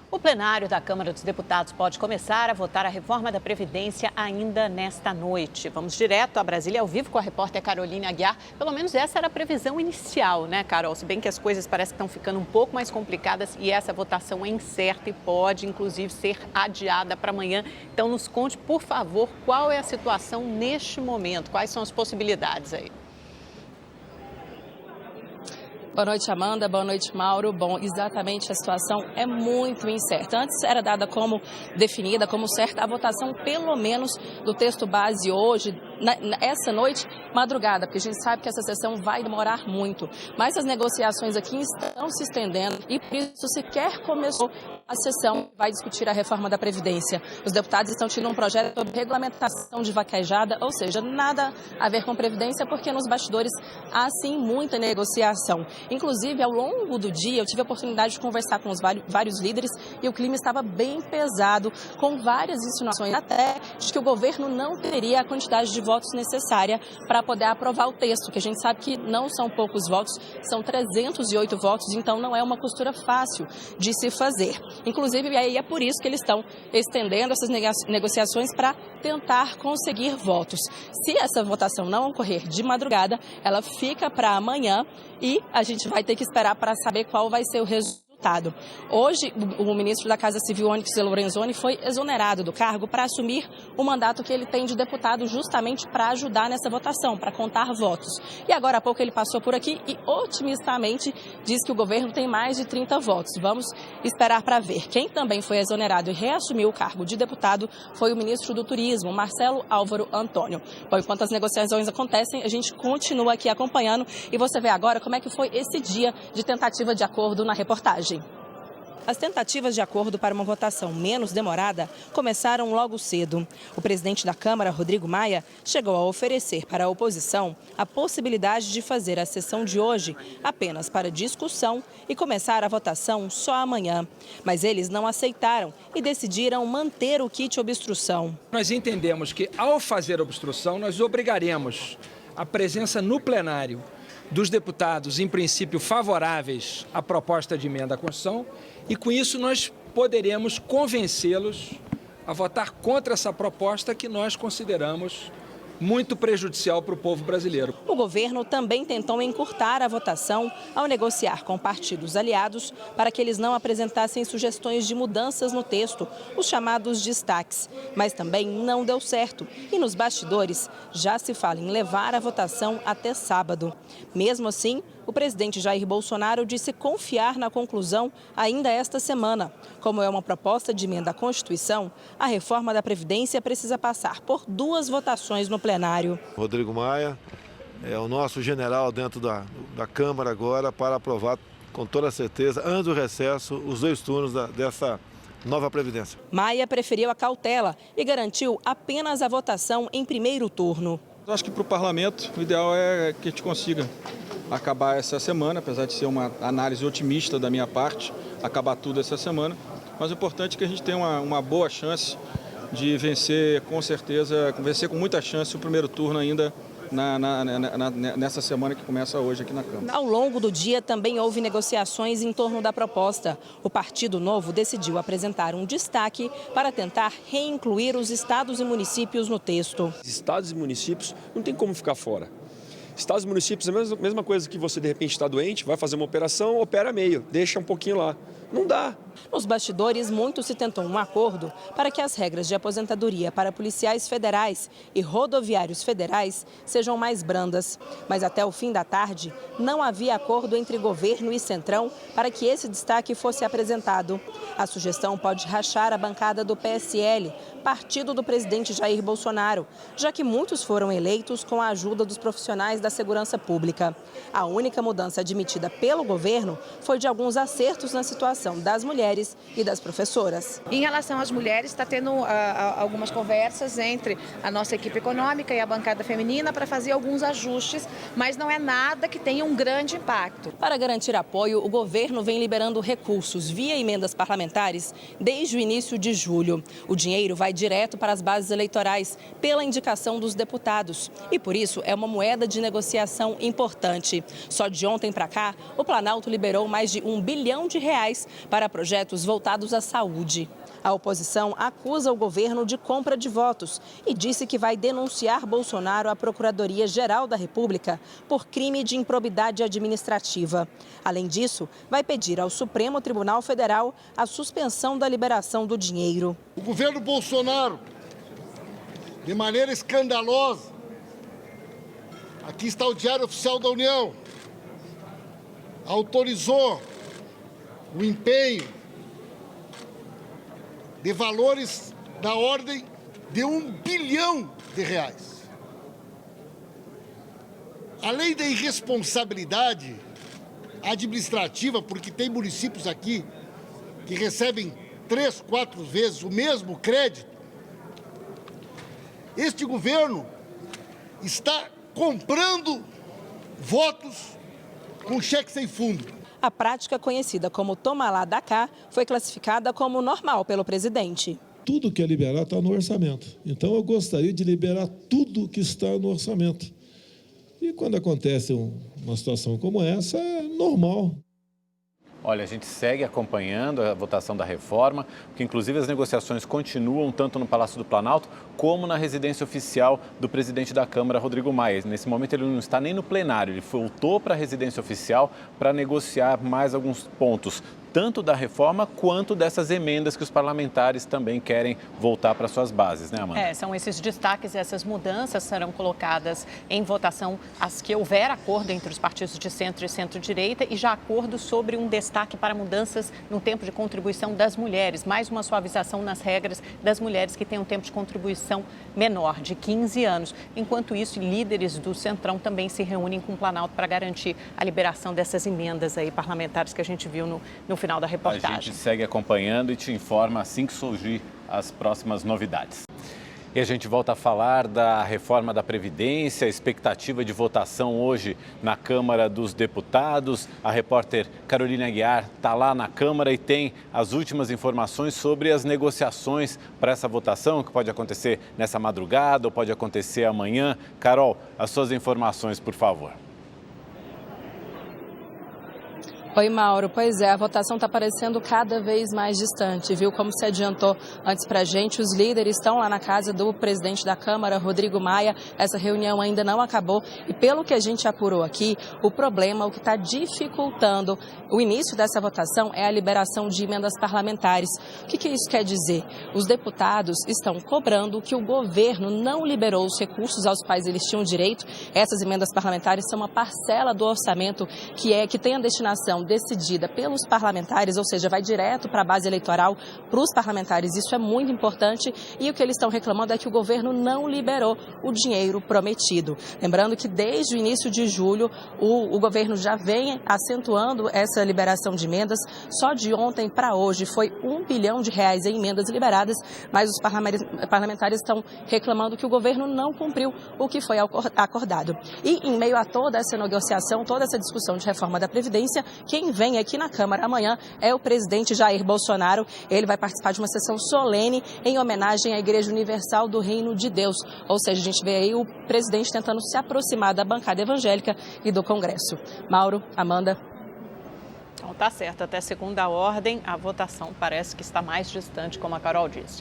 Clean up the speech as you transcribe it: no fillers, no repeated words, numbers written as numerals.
O plenário da Câmara dos Deputados pode começar a votar a reforma da Previdência ainda nesta noite. Vamos direto a Brasília, ao vivo, com a repórter Caroline Aguiar. Pelo menos essa era a previsão inicial, né, Carol? Se bem que as coisas parecem que estão ficando um pouco mais complicadas e essa votação é incerta e pode, inclusive, ser adiada para amanhã. Então, nos conte, por favor, qual é a situação neste momento? Quais são as possibilidades aí? Boa noite, Amanda. Boa noite, Mauro. Bom, exatamente, a situação é muito incerta. Antes era dada como definida, como certa, a votação, pelo menos, do texto base hoje, essa noite, madrugada, porque a gente sabe que essa sessão vai demorar muito. Mas as negociações aqui estão se estendendo e, por isso, sequer começou a sessão que vai discutir a reforma da Previdência. Os deputados estão tirando um projeto sobre regulamentação de vaquejada, ou seja, nada a ver com Previdência, porque nos bastidores há, sim, muita negociação. Inclusive, ao longo do dia, eu tive a oportunidade de conversar com os vários líderes e o clima estava bem pesado, com várias insinuações até de que o governo não teria a quantidade de votos necessária para poder aprovar o texto, que a gente sabe que não são poucos votos, são 308 votos, então não é uma costura fácil de se fazer. Inclusive, aí é por isso que eles estão estendendo essas negociações para tentar conseguir votos. Se essa votação não ocorrer de madrugada, ela fica para amanhã e a gente vai ter que esperar para saber qual vai ser o resultado. Hoje, o ministro da Casa Civil, Onyx Lorenzoni, foi exonerado do cargo para assumir o mandato que ele tem de deputado justamente para ajudar nessa votação, para contar votos. E agora há pouco ele passou por aqui e otimistamente diz que o governo tem mais de 30 votos. Vamos esperar para ver. Quem também foi exonerado e reassumiu o cargo de deputado foi o ministro do Turismo, Marcelo Álvaro Antônio. Bom, enquanto as negociações acontecem, a gente continua aqui acompanhando e você vê agora como é que foi esse dia de tentativa de acordo na reportagem. As tentativas de acordo para uma votação menos demorada começaram logo cedo. O presidente da Câmara, Rodrigo Maia, chegou a oferecer para a oposição a possibilidade de fazer a sessão de hoje apenas para discussão e começar a votação só amanhã. Mas eles não aceitaram e decidiram manter o kit obstrução. Nós entendemos que, ao fazer obstrução, nós obrigaremos a presença no plenário dos deputados, em princípio, favoráveis à proposta de emenda à Constituição, e com isso nós poderemos convencê-los a votar contra essa proposta que nós consideramos muito prejudicial para o povo brasileiro. O governo também tentou encurtar a votação ao negociar com partidos aliados para que eles não apresentassem sugestões de mudanças no texto, os chamados destaques. Mas também não deu certo e nos bastidores já se fala em levar a votação até sábado. Mesmo assim, o presidente Jair Bolsonaro disse confiar na conclusão ainda esta semana. Como é uma proposta de emenda à Constituição, a reforma da Previdência precisa passar por 2 votações no plenário. Rodrigo Maia é o nosso general dentro da Câmara agora para aprovar com toda certeza, antes do recesso, os 2 turnos dessa nova Previdência. Maia preferiu a cautela e garantiu apenas a votação em primeiro turno. Eu acho que para o parlamento o ideal é que a gente consiga acabar essa semana, apesar de ser uma análise otimista da minha parte, acabar tudo essa semana. Mas o importante é que a gente tenha uma boa chance de vencer, com certeza, vencer com muita chance o primeiro turno ainda nessa semana que começa hoje aqui na Câmara. Ao longo do dia também houve negociações em torno da proposta. O Partido Novo decidiu apresentar um destaque para tentar reincluir os estados e municípios no texto. Estados e municípios não tem como ficar fora. Estados e municípios é a mesma coisa que você de repente está doente, vai fazer uma operação, opera meio, deixa um pouquinho lá. Não dá. Nos bastidores, muito se tentou um acordo para que as regras de aposentadoria para policiais federais e rodoviários federais sejam mais brandas. Mas até o fim da tarde, não havia acordo entre governo e Centrão para que esse destaque fosse apresentado. A sugestão pode rachar a bancada do PSL, partido do presidente Jair Bolsonaro, já que muitos foram eleitos com a ajuda dos profissionais da segurança pública. A única mudança admitida pelo governo foi de alguns acertos na situação das mulheres e das professoras. Em relação às mulheres, está tendo algumas conversas entre a nossa equipe econômica e a bancada feminina para fazer alguns ajustes, mas não é nada que tenha um grande impacto. Para garantir apoio, o governo vem liberando recursos via emendas parlamentares desde o início de julho. O dinheiro vai direto para as bases eleitorais pela indicação dos deputados e, por isso, é uma moeda de negociação importante. Só de ontem para cá, o Planalto liberou mais de R$1 bilhão para projetos projetos voltados à saúde. A oposição acusa o governo de compra de votos e disse que vai denunciar Bolsonaro à Procuradoria-Geral da República por crime de improbidade administrativa. Além disso, vai pedir ao Supremo Tribunal Federal a suspensão da liberação do dinheiro. O governo Bolsonaro, de maneira escandalosa, aqui está o Diário Oficial da União, autorizou o empenho de valores da ordem de R$1 bilhão. Além da irresponsabilidade administrativa, porque tem municípios aqui que recebem 3, 4 vezes o mesmo crédito, este governo está comprando votos com cheque sem fundo. A prática conhecida como toma lá da cá foi classificada como normal pelo presidente. Tudo que é liberar está no orçamento. Então eu gostaria de liberar tudo que está no orçamento. E quando acontece uma situação como essa, é normal. Olha, a gente segue acompanhando a votação da reforma, porque inclusive as negociações continuam tanto no Palácio do Planalto como na residência oficial do presidente da Câmara, Rodrigo Maia. Nesse momento ele não está nem no plenário, ele voltou para a residência oficial para negociar mais alguns pontos, tanto da reforma quanto dessas emendas que os parlamentares também querem voltar para suas bases, né, Amanda? São esses destaques e essas mudanças serão colocadas em votação as que houver acordo entre os partidos de centro e centro-direita e já acordo sobre um destaque para mudanças no tempo de contribuição das mulheres, mais uma suavização nas regras das mulheres que têm um tempo de contribuição menor, de 15 anos. Enquanto isso, líderes do Centrão também se reúnem com o Planalto para garantir a liberação dessas emendas aí parlamentares que a gente viu no final da reportagem. A gente segue acompanhando e te informa assim que surgir as próximas novidades. E a gente volta a falar da reforma da Previdência, expectativa de votação hoje na Câmara dos Deputados. A repórter Carolina Aguiar está lá na Câmara e tem as últimas informações sobre as negociações para essa votação, que pode acontecer nessa madrugada ou pode acontecer amanhã. Carol, as suas informações, por favor. Oi, Mauro. Pois é, a votação está parecendo cada vez mais distante, viu? Como se adiantou antes para a gente, os líderes estão lá na casa do presidente da Câmara, Rodrigo Maia. Essa reunião ainda não acabou e, pelo que a gente apurou aqui, o problema, o que está dificultando o início dessa votação é a liberação de emendas parlamentares. O que isso quer dizer? Os deputados estão cobrando que o governo não liberou os recursos aos quais eles tinham direito. Essas emendas parlamentares são uma parcela do orçamento que tem a destinação decidida pelos parlamentares, ou seja, vai direto para a base eleitoral, para os parlamentares. Isso é muito importante e o que eles estão reclamando é que o governo não liberou o dinheiro prometido. Lembrando que desde o início de julho, o governo já vem acentuando essa liberação de emendas. Só de ontem para hoje foi R$1 bilhão em emendas liberadas, mas os parlamentares estão reclamando que o governo não cumpriu o que foi acordado. E em meio a toda essa negociação, toda essa discussão de reforma da Previdência, quem vem aqui na Câmara amanhã é o presidente Jair Bolsonaro. Ele vai participar de uma sessão solene em homenagem à Igreja Universal do Reino de Deus. Ou seja, a gente vê aí o presidente tentando se aproximar da bancada evangélica e do Congresso. Mauro, Amanda. Então tá certo, até segunda ordem a votação parece que está mais distante, como a Carol disse.